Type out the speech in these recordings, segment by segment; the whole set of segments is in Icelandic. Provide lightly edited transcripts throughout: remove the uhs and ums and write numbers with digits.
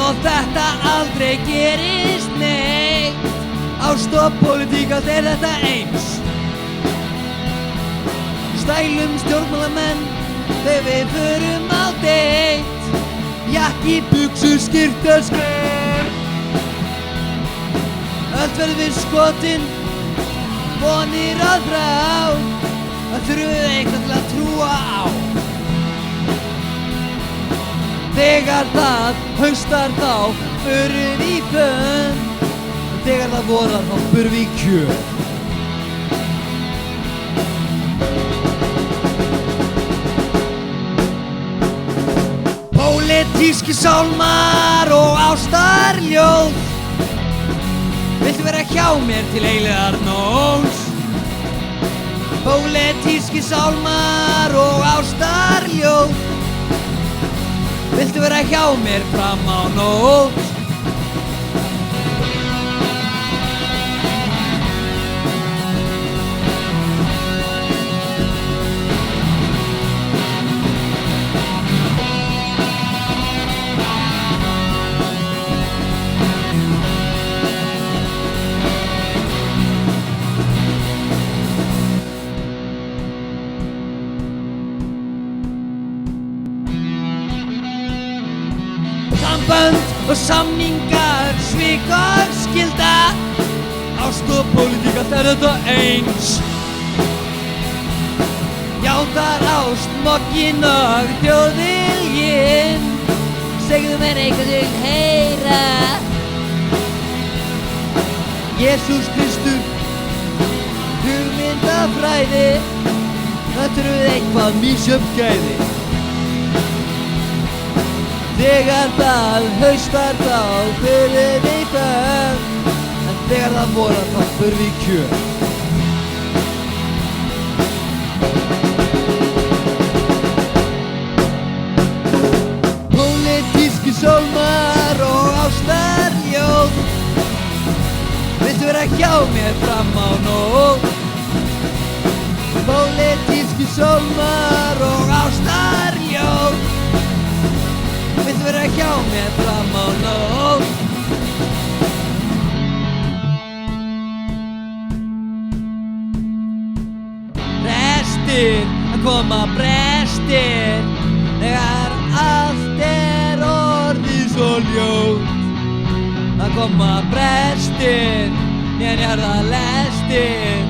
og þetta aldrei gerist neitt. Ást og pólitík, allt þetta eins. Stælum stjórnmálamenn þegar við förum á deitt. Jakki, buxur, skyrta, skrepp. Öll verðum við skotin, vonir að þrá. Það þurfum við eitthvað til að trúa á. Þegar það haustar þá förum við í bönn. Þegar það vorar þá förum við í kjör. Pólitíski sálmar og ástarljóð. Viltu vera hjá mér til eilíðar nóns? Pólitíski sálmar og ástarljóð. Viltu vera hjá mér fram á nótt? Sambönd og samningar, svik og skylda. Ást og pólitík, allt þetta eins. Játar ást, mogginn og þjóðviljinn. Segðu mér eitthvað til heyra. Jesús Kristur, hugmyndafræði. Það þurfum eitthvað misjöfn gæði. Þegar það haustar þá förum við í bönn. En þegar það vorar þá förum við í kjör. Pólitíski sálmar og ástarljóð. Viltu vera hjá mér fram á nótt? Pólitíski sálmar og ástarljóð. Viltu vera hjá mér fram á nótt? Brestir, að koma brestir. Þegar allt orðið svo ljótt. Að koma brestir, en ég það lestir.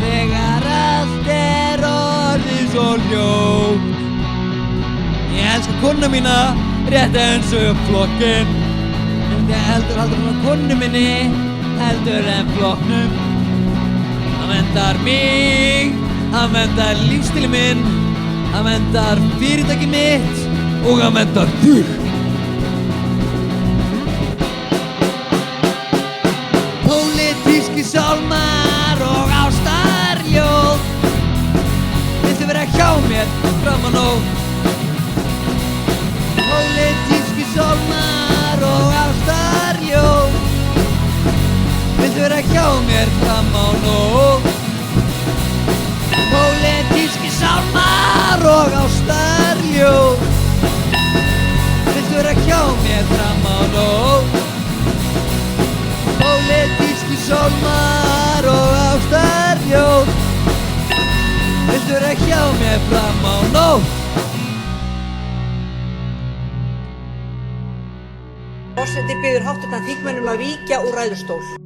Þegar allt orðið svo ljótt. Ég elska konu mína, rétt eins og flokkinn. En ég heldur aldrei frá konu minni, heldur en flokknum. Hann verndar mig, hann verndar lífstíli minn. Hann verndar fyrirtæki mitt og hann verndar þig. Pólitíski sálmar og ástarljóð. Viltu vera hjá mér fram á nótt? Pólitíski sálmar og ástarljóð. Viltu vera hjá mér fram á nótt? Pólitíski sálmar og ástarljóð. Viltu vera hjá mér fram á nótt? Pólitíski sálmar og ástarljóð. Viltu vera hjá mér fram á nótt? Forseti biður háttvirtan þingmenn að víkja úr ræðustól.